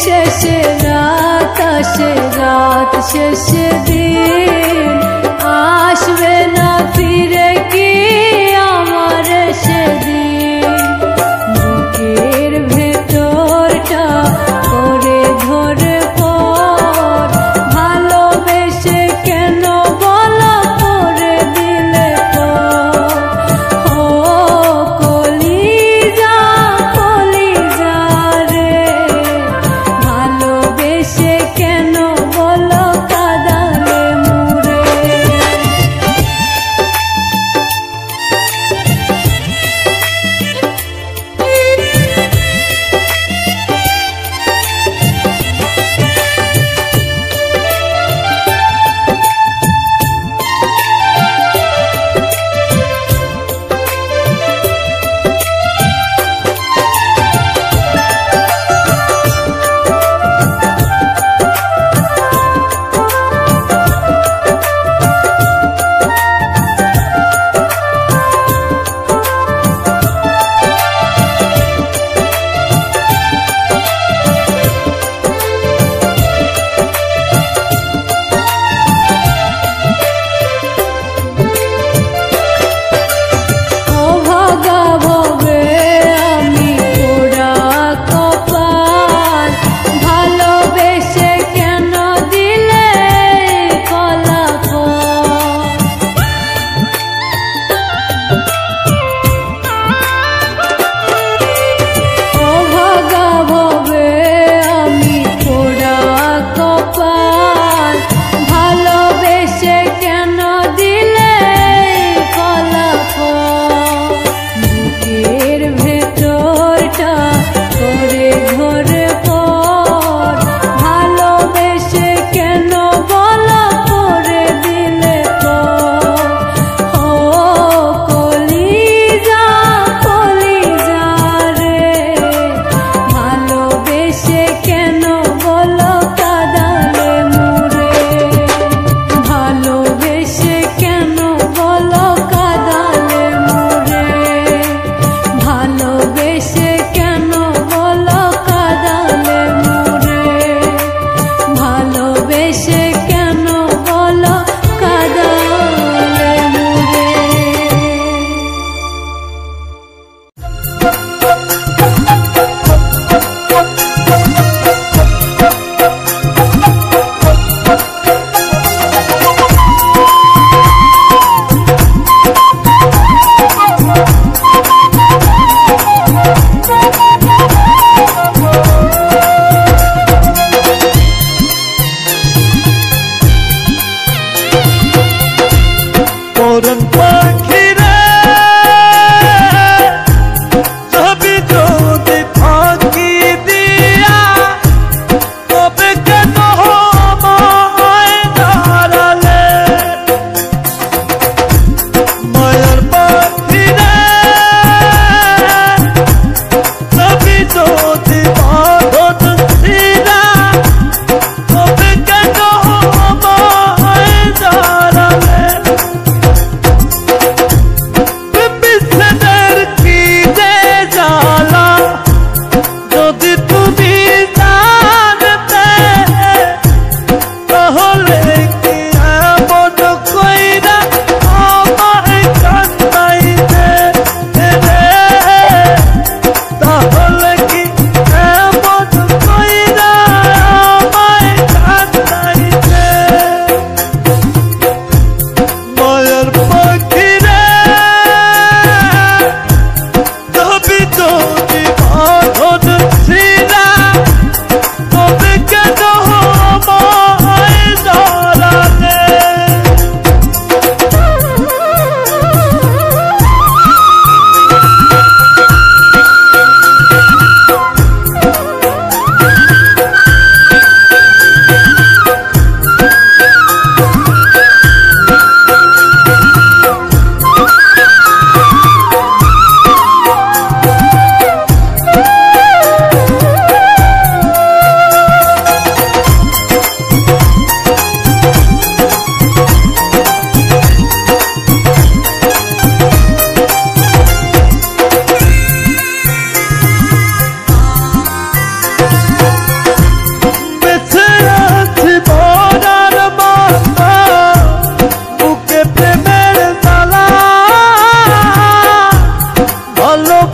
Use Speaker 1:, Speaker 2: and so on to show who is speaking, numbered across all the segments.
Speaker 1: শেষে রাত আসে, রাত শেষে দিন আসবে না ফিরে কি আমার সেদিন। বুকের ভেতরটা করে ধরে পর ভালোবেসে কেন বলো করে দিলে পর। ও কলিজা কলিজা রে ভালোবেসে কেন বলো কাঁদালে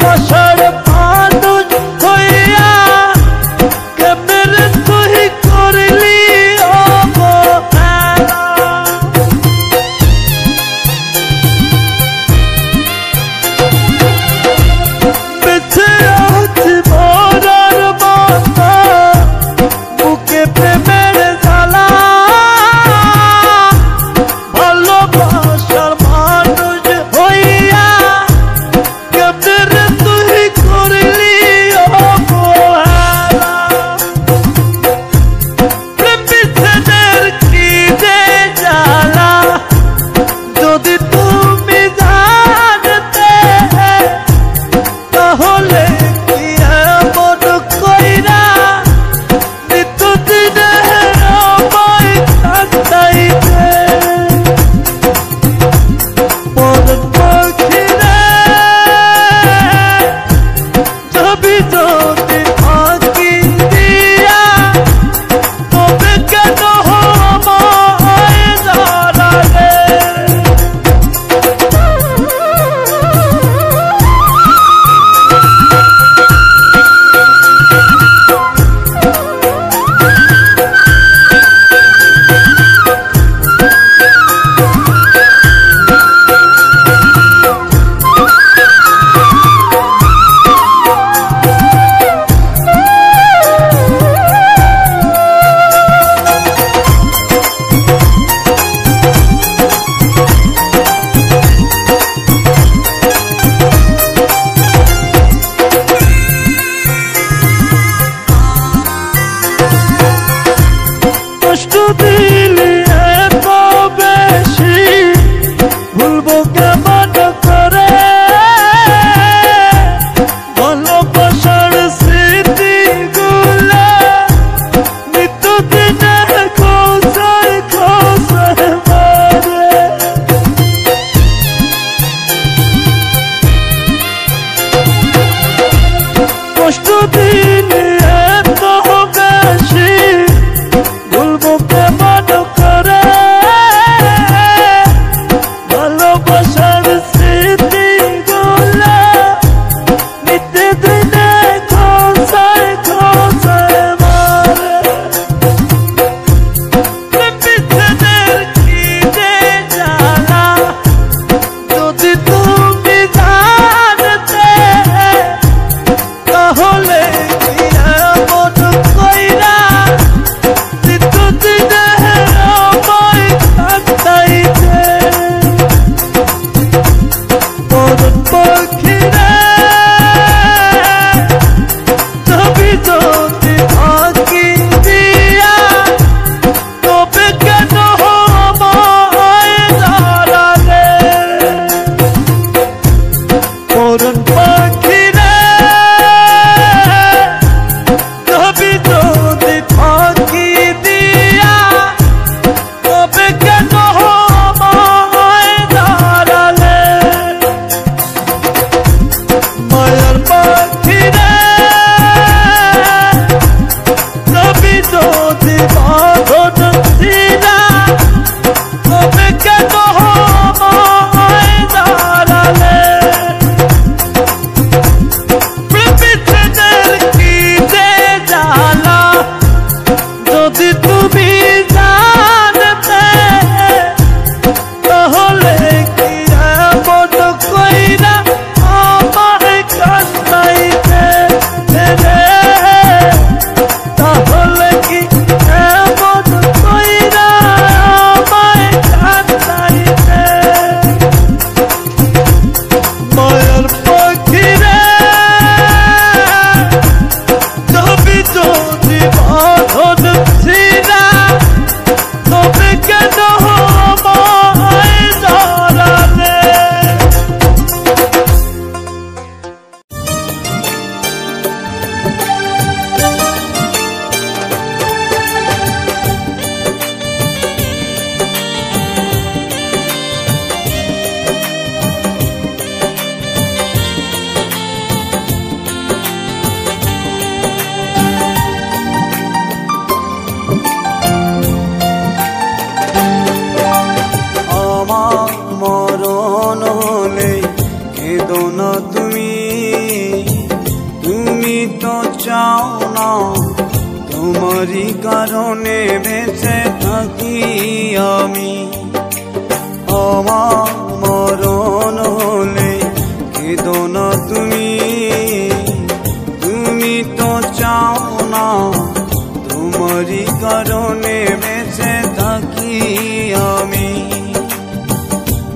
Speaker 2: ভালোবাসার মানুষ হইয়া কেমনে তুই করলি অবহেলা। বেঁচে আছি মরার মতো বুকে প্রেমের জ্বালা। ভালোবাসার মানুষ হইয়া কেমনে তুই করলি অবহেলা। প্রেম বিচ্ছেদের কি যে জ্বালা যদি তুমি জানতে তাহলে কি এমন কইরা নিত্যদিনের আমায় কাঁদাইতে। মরণ পাখিরে যাবি যদি ফাঁকি দিয়া তবে কেন আমায় জানালে। কষ্ট দিলি এত বেশি ভুলবো কেমন করে। ভালোবাসার স্মৃতিগুলো নিত্যদিনে খোঁজায় খোঁজায় মারে। কষ্ট দিলি এত বেশি ভুলবো কেমন করে। ভালোবাসার স্মৃতিগুলো নিত্যদিনে খোঁজায় খোঁজায় মারে। প্রেম বিচ্ছেদের কি যে জ্বালা যদি তুমি জানতে তাহলে কি
Speaker 3: তোমারই কারণে বেঁচে থাকি আমি। আমার মরণ হলে কেঁদো না তুমি, তুমি তো চাও না তোমারই কারণে বেঁচে থাকি আমি।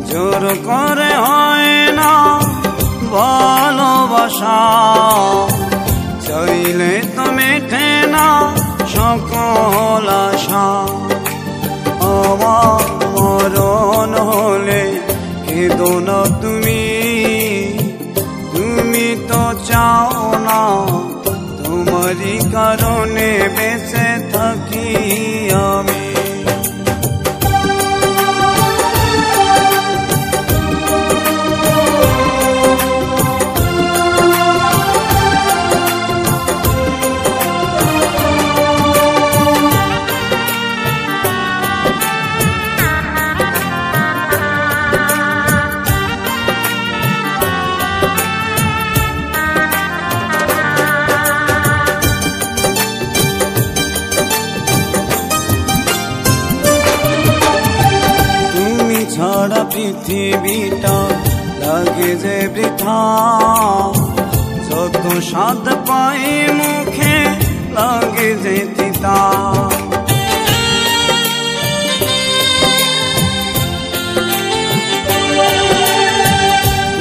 Speaker 3: জোর করে হয় না ভালোবাসা, চাইলে তো মেটে না সকল আশা। আমার মরণ হলে কেঁদো না তুমি, তুমি তো চাও না তোমারই কারণে বেঁচে থাকি আমি। ছাড়া পৃথিবীটা লাগে যে বৃথা, যত স্বাদ পাই মুখে লাগে যে তিতা।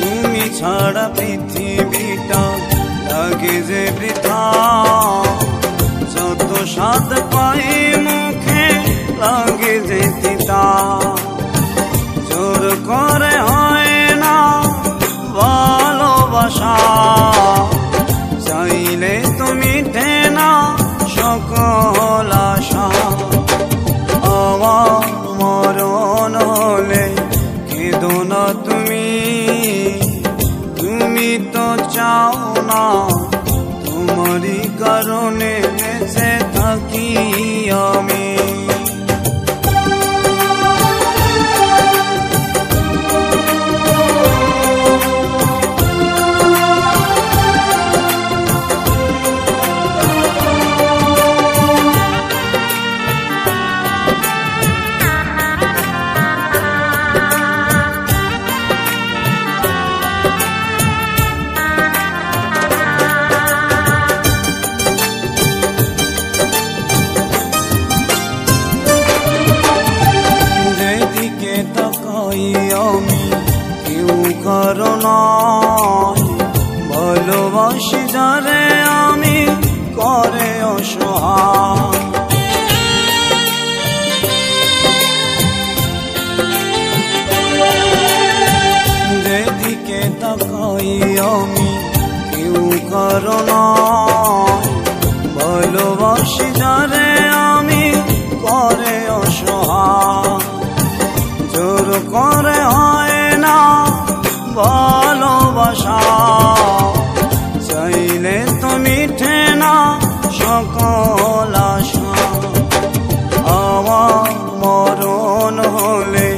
Speaker 3: তুমি ছাড়া পৃথিবীটা লাগে যে বৃথা, যত স্বাদ পাই মুখে লাগে যে তিতা। জোর করে হয় না ভালোবাসা, চাইলে তো মিটে না সকল আশা। আমার মরণ হলে কেঁদো না তুমি, তুমি তো চাও না তোমারই কারণে বেঁচে থাকি আমি। আমি কেউ কারণ ভালোবাসি যারে আমি করে অসহায়। যেদিকে তাকাই আমি কেউ কারণ ভালোবাসি যারে আমি করে অসহায়। জোর করে হয় না ভালোবাসা, চাইলে তো মিঠে না সকল আশা। আমার মরণ হলে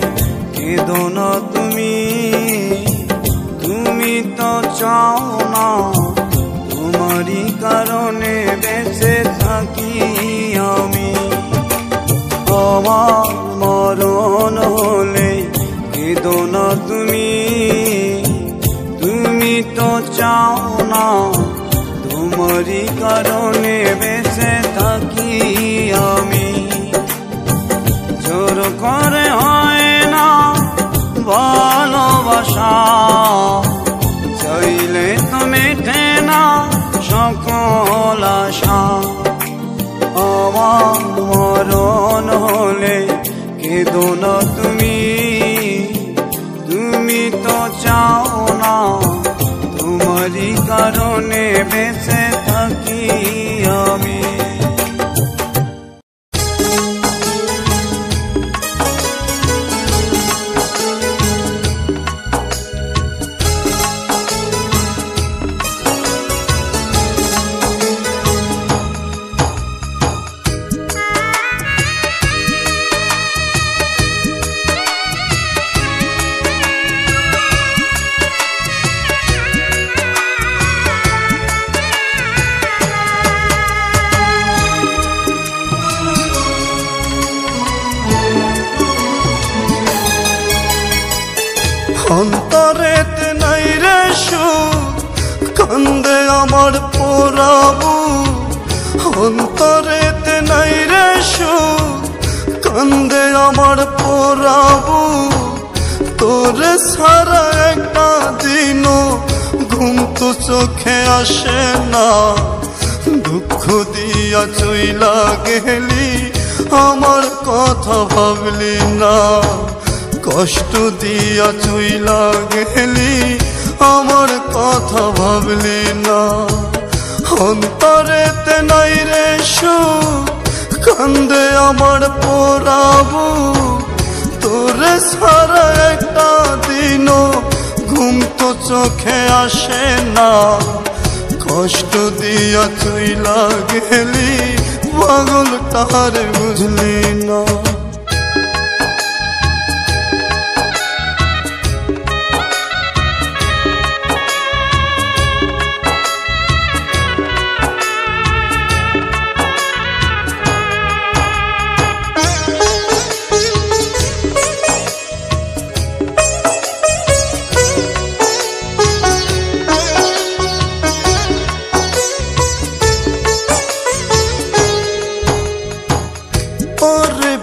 Speaker 3: কেঁদো না তুমি, তুমি তো চাও না তোমারই কারণে বেঁচে থাকি আমি। আমার মরণ হলে কেঁদো না তুমি, তুমি তো চাও না তোমারই কারণে বেঁচে থাকি আমি। জোর করে হয় না ভালোবাসা, চাইলে তো মেটে না সকল আশা। আমার মরণ হলে কেঁদো না তুমি, তুমি তো চাও না তোমারই কারণে বেঁচে থাকি আমি।
Speaker 2: কান্দে আমার পোড়াবু অন্তরেতে নাই রে সুখ কান্দে আমার পোড়াবু তোরে সারা একটা দিনও ঘুম তো চোখে আসে না দুঃখ দিয়া চইলা গেলি আমার কথা ভাবলি না কষ্ট দিয়া চইলা গেলি আমার কথা ভাবলি না অন্তরেতে নাই রে সুখ কান্দে আমার পোড়াবু তোরে সারা একটা দিনও ঘুম তো চোখে আসে না কষ্ট দিয়া চইলা গেলি পাগল তার বুঝলি না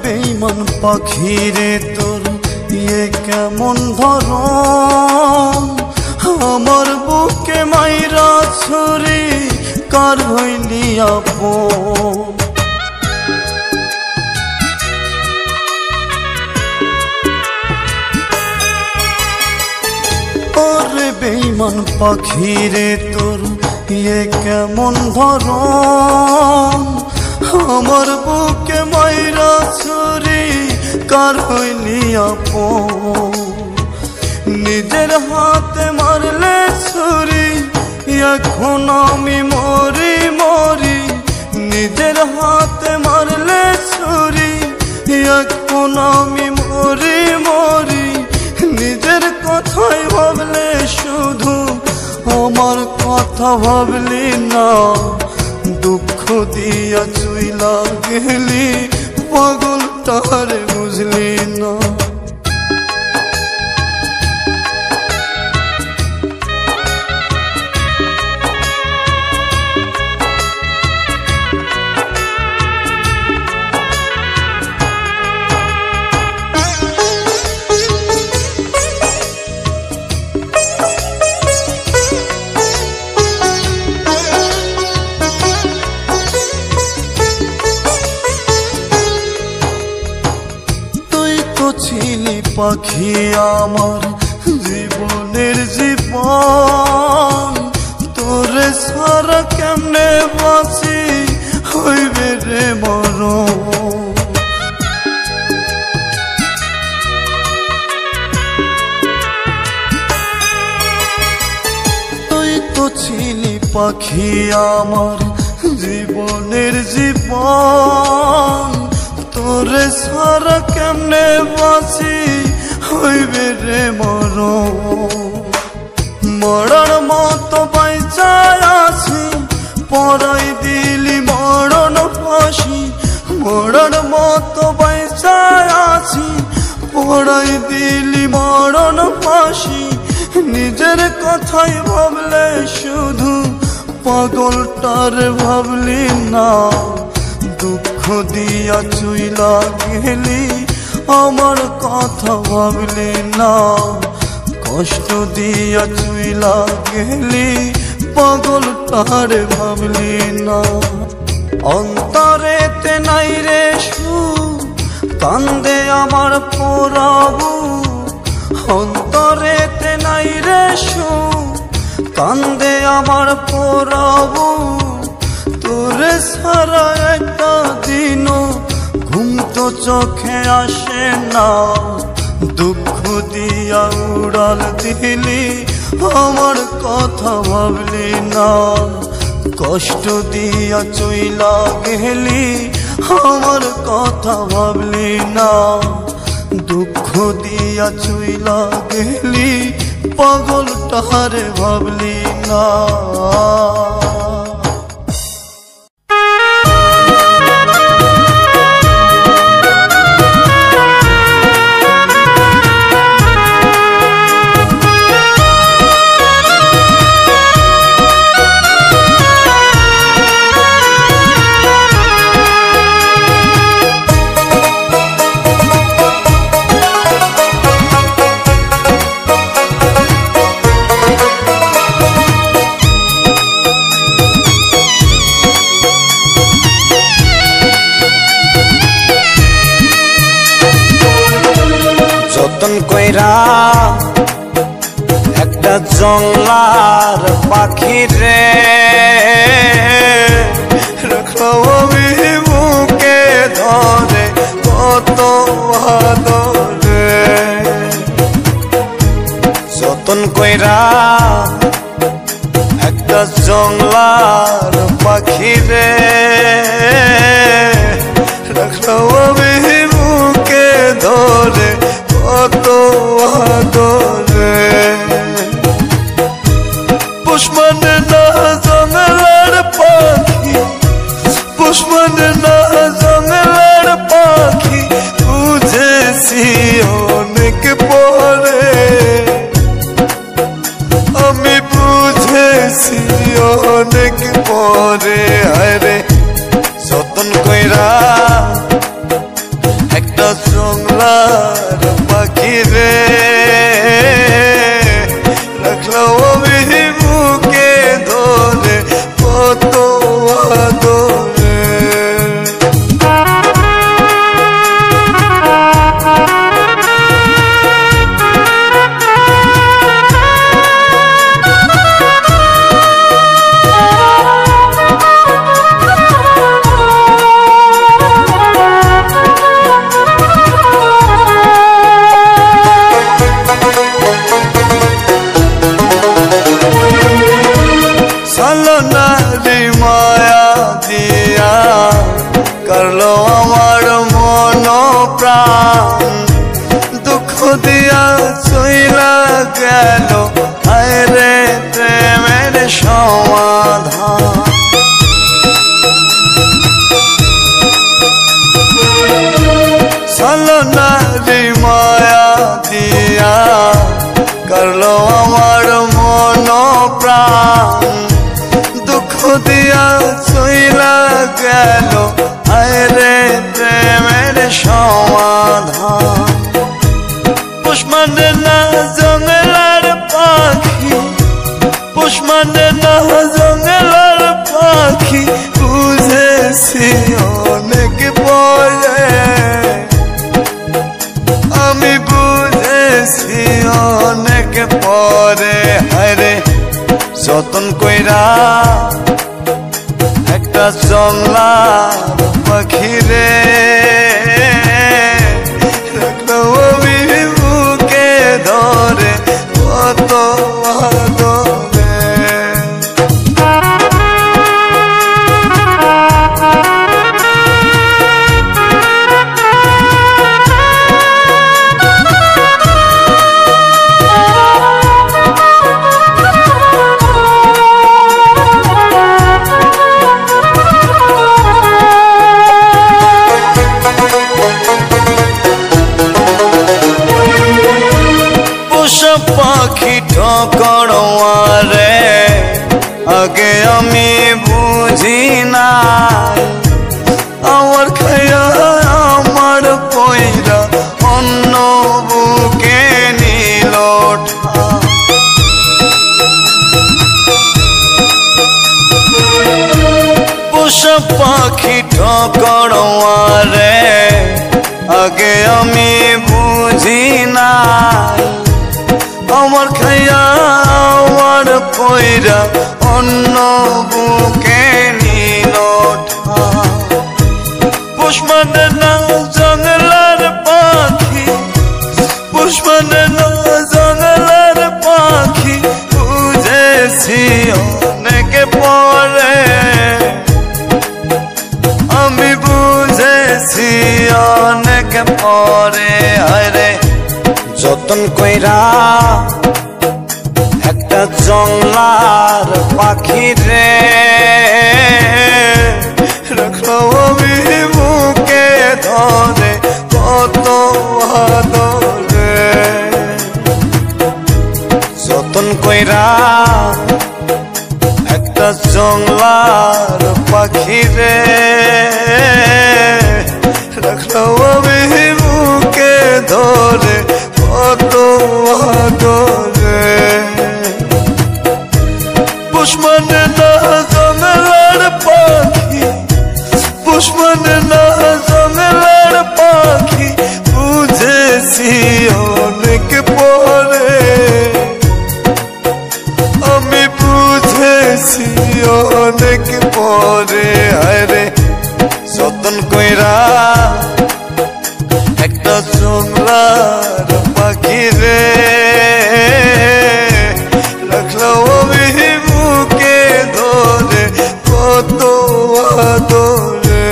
Speaker 2: বেঈমান পাখিরে তোর ইয়ে কেমন ধরন আমার বুকে মাইরা ছুরি কার হইলি আপন ওরে বেঈমান পাখিরে তোর ইয়ে কেমন ধরন আমার বুকে মাইরা ছুরি কার হইলি আপন নিজের হাতে মারলে ছুরি এখন আমি মরি মরি নিজের হাতে মারলে ছুরি এখন আমি মরি মরি নিজের কথাই ভাবলে শুধু আমার কথা ভাবলি না দুঃখ দিয়া চইলা গেলি পাগল তার বুঝলি না ছিলি পাখি আমার জীবনের জীবন তোরে সারা কেমনে বাঁচি হইবে রে মরণ তুই তো ছিলি পাখি আমার জীবনের জীবন তোরে সারা কেমনে বাঁচি হইবে রে মরণ মরার মতো বাইচায় আছি পরাই দিলি মরণ ফাঁসি মরার মতো বাইচায় আছি পরাই দিলি মরণ ফাঁসি নিজের কথাই ভাবলে শুধু পাগলটার ভাবলি না দুঃখ দিয়া চইলা গেলি আমার কথা ভাবলি না কষ্ট দিয়া চইলা গেলি পাগল তার ভাবলি না অন্তরেতে নাই রে সুখ কান্দে আমার পোড়াবু অন্তরেতে নাই রে সুখ কান্দে আমার পোড়াবু তোরে সারা একটা দিনও ঘুম তো চোখে আসে না দুঃখ দিয়া উড়াল দিলি আমার কথা ভাবলি না কষ্ট দিয়া চইলা গেলি আমার কথা ভাবলি না দুঃখ দিয়া চইলা গেলি পাগল তাহারে ভাবলি না
Speaker 3: কইরা একটা জংলার পাখি রে রাখলো আমি বুকে ধরে কত আদরে যতন কইরা একটা জংলার পাখি রে রাখলো আমি বুকে ধরে কত আদরে পুষ্পন না জংলার পাখি পুষ্পন না জংলার পাখি বুঝেছি অনেক পরে আমি বুঝেছি অনেক পরে আরে যতন কইরা একটা জংলার পাখি রে রাখলো আমি বুকে ধরে কত আদরে মায়া দিয়া করলো আমার মন প্রাণ দুঃখ দিয়া চইলা গেল আরে প্রেমের সমাধান সালনারি মায়া দিয়া করলো আমার মন প্রাণ দুঃখ দিয়া চইলা গেল আরে প্রেমের সমাধান পুষ্পন না জংলার পাখি পুষ্পন না জংলার পাখি বুঝেছি অনেক পরে আমি বুঝেছি অনেক পরে হায়রে যতন কইরা একটা জংলার পাখি রে রাখলো আমি বুকে ধরে কত আদরে পাখি ঠকড়োয়ারে আগে আমি বুঝি নাই আমার খায়া আমার পয়রা অন্য বুকে নিল পোষা পাখি ঠকড়োয়ারে আগে আমি বুঝি নাই আমার খাইয়া আমার পয়রা অন্য বুকে নিল পুষ্পন না জংলার পাখি পুষ্পন না জংলার পাখি বুঝেছি অনেক পরে আমি বুঝেছি অনেক পরে আরে যতন কইরা একটা জংলার পাখি রে রাখলো আমি বুকে ধরে কত আদরে যতন কইরা একটা জংলার পাখি রে রাখলো আমি বুকে ধরে কত আদরে পুষ্পন না জংলার পাখি পুষ্পন না জংলার পাখি বুঝেছি অনেক অনেক পরে আরে যতন কইরা একটা জংলার পাখি রে রাখলাম আমি বুকে ধরে কত আদরে।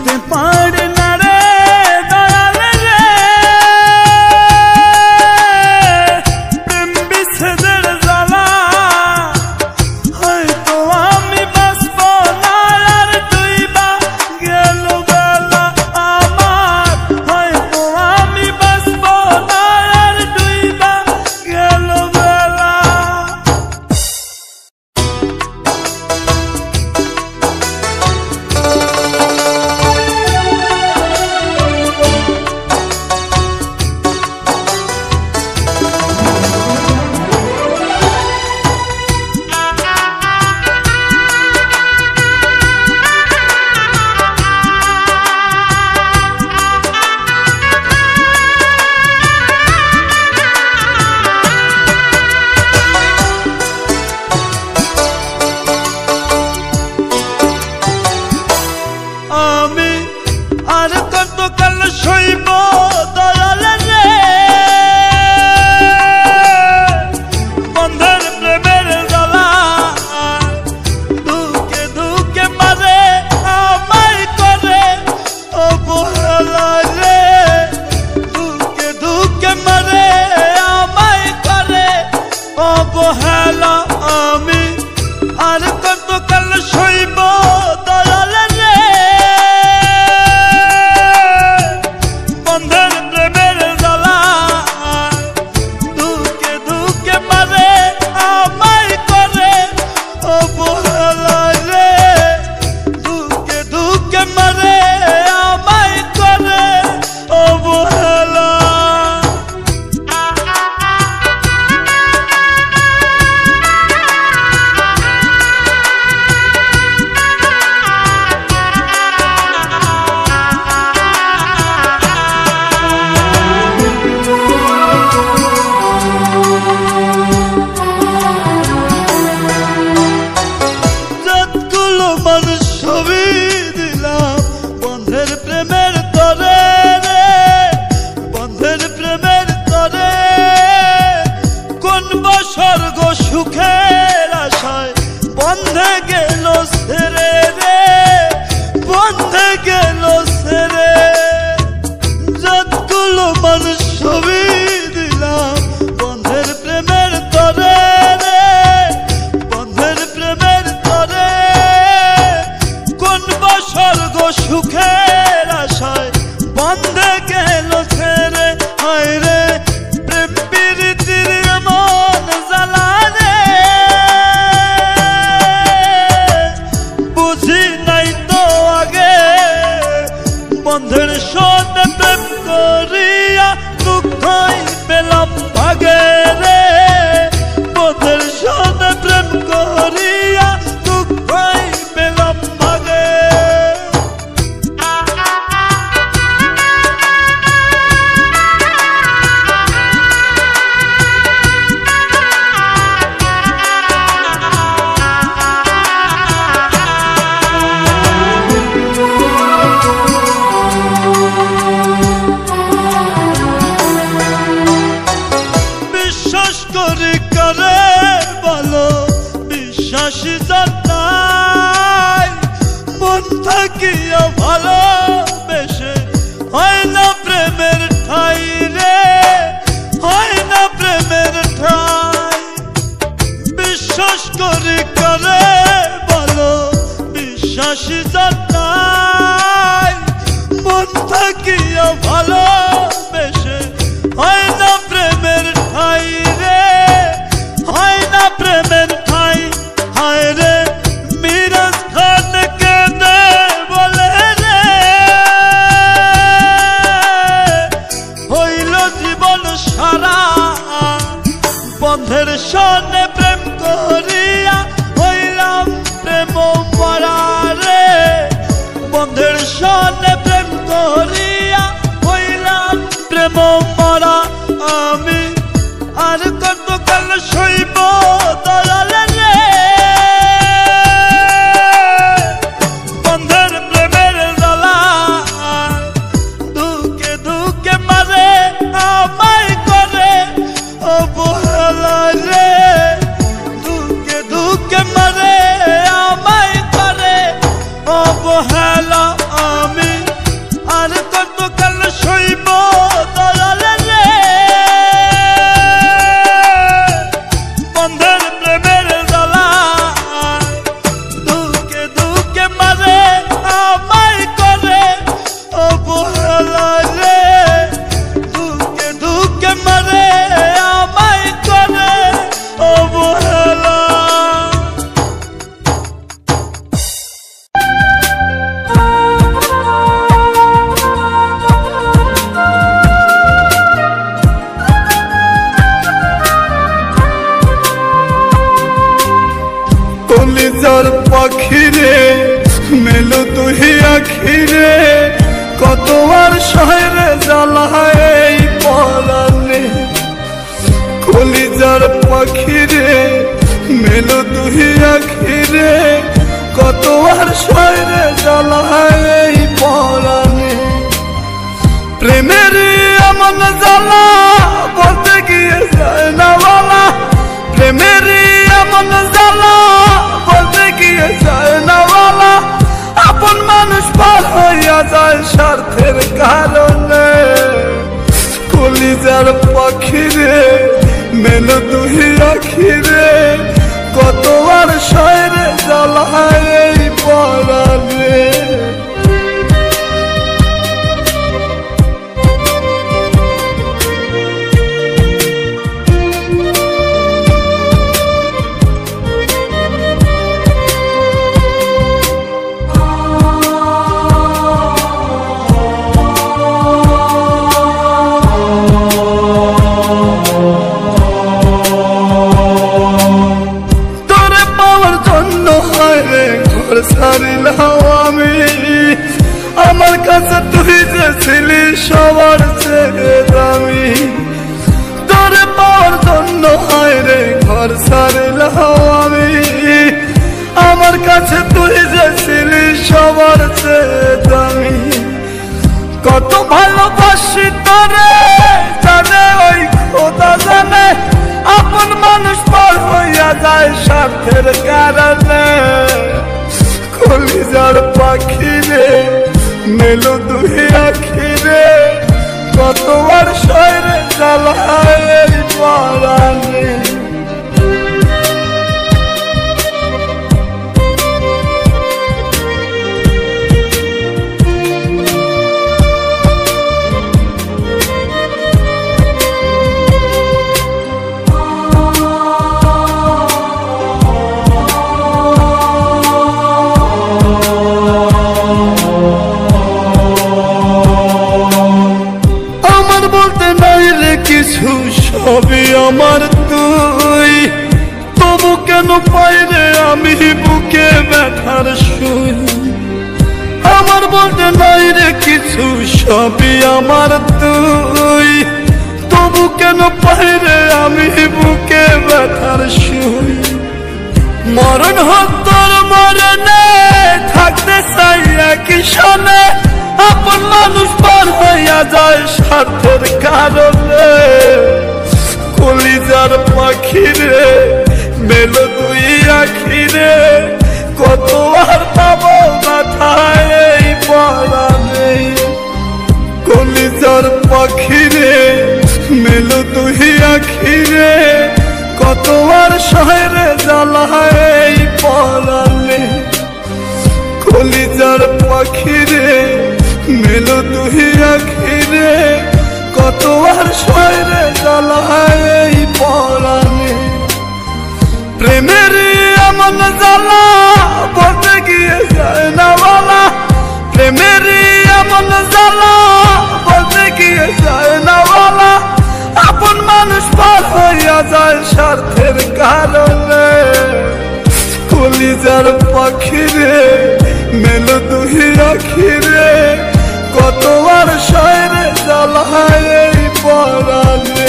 Speaker 2: বুঝতে পারে না রে দয়াল রে, প্রেম বিচ্ছেদের জ্বালা। হয়তো আমি বাঁচব না আর ডুইবা গেল বেলা আমার, হয়তো আমি বাঁচব না আর ডুইবা গেল বেলা। আমি আর কতকাল সইব দয়াল রে, বন্ধের প্রেমের জ্বালা। দুকে দুকে মারে আমায় করে অবহেলা রে, দুকে দুকে মারে আমায় করে অবহেলা। আমি আর কতকাল সইব দয়াল রে, বন্ধের প্রেমের জ্বালা। দুকে দুকে মারে আমায় করে অবহেলা রে, দুকে দুকে মারে আমায় করে অবহেলা। যতগুলো মানুষ ছবি দিলাম বন্ধের প্রেমের তরে রে, বন্ধের প্রেমের তরে। কোন বসর্গ সুখের আশায় বন্ধে গেল ছেড়ে রে, বন্ধে গেল ছেড়ে। যতগুলো মানুষ ছবি দিলাম বন্ধের প্রেমের তরে রে, বন্ধের প্রেমের তরে। কোন বসর্গ সুখের আশায় বন্ধে গেল ছেড়ে। হায় রে প্রেম প্রীতির এমন জ্বালা রে, বুঝি নাই তো আগে। বন্ধের সাথে প্রেম করিয়া দুঃখই পেলাম ভাগে রে, বন্ধের সাথে প্রেম করিয়া দুঃখই পেলাম ভাগে। বিশ্বাস করি করে বলো, বিশ্বাস জানাই। মন থাকিয়া ভালোবেসে হয় না প্রেমের ঠাই রে, হয় না প্রেমের ঠাই। বিশ্বাস করি করে বলো, বিশ্বাস জানাই। মন থাকিয়া ভালোবেসে হয় না প্রেমের ঠাই রে, হয় না প্রেমের ঠাই। হায় রে মিরাজ খান কেঁদে বলে রে, হইল জীবন সারা বন্ধের সনে প্রেম করিয়া হইলাম প্রেম মরা রে, বন্ধের সনে প্রেম করিয়া হইলাম
Speaker 3: জ্বালায় পরানে কলিজার পাখিরে মেলো দুই আখিরে কত আর শয়রে জ্বালায় পরানে প্রেমের এমন জ্বালা বলতে গিয়ে যায় না বলা প্রেমের এমন জ্বালা বলতে গিয়ে যায় না বলা আপন মানুষ পার হইয়া যায় স্বার্থের কারণে কলিজার পাখিরে মেলো দুই আখিরে কত আর শয়রে জ্বালায় পরানে ছাড়িলাম আমি আমার কাছে তুই যে ছিলি সবার চেয়ে দামি তোরে পাওয়ার জন্য হায় রে ঘর ছাড়িলাম আমি আমার কাছে তুই যে ছিলি সবার চেয়ে দামি কত ভালোবাসি তোরে জানে ওই খোদা জানে আপন মানুষ পার হইয়া যায় স্বার্থের কারণে কলিজার পাখিরে মেলো দুই আখিরে কত আর শয়রে জ্বালায় পরানে কিছু সবই আমার তুই তবু কেন পাইরে আমি বুকে ব্যথার শুই আমার বলতে নাই রে কিছু সবই আমার তুই তবু কেন পাইরে আমি বুকে ব্যথার শুই মরণ হোক তোর মরণে থাকতে চাই একই সনে আপন মানুষ পার হইয়া যায় স্বার্থের কারণে কলিজার পাখিরে মেলো দুই আখিরে কত আর পাবো মাথায় পরানে কলিজার পাখিরে মেলো দুই আখিরে কত আর শহরে জ্বালায় পরানে কলিজার পাখিরে মেলো দুই আখিরে কত আর শয়রে জ্বালায় পরানে প্রেমের এমন জ্বালা বলতে গিয়ে যায় না বলা প্রেমের এমন জ্বালা বলতে গিয়ে যায় না বলা আপন মানুষ পার হইয়া যায় স্বার্থের কারণে কলিজার পাখিরে মেলো দুই আখিরে কত আর শয়রে জ্বালায় পরানে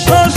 Speaker 2: শোষ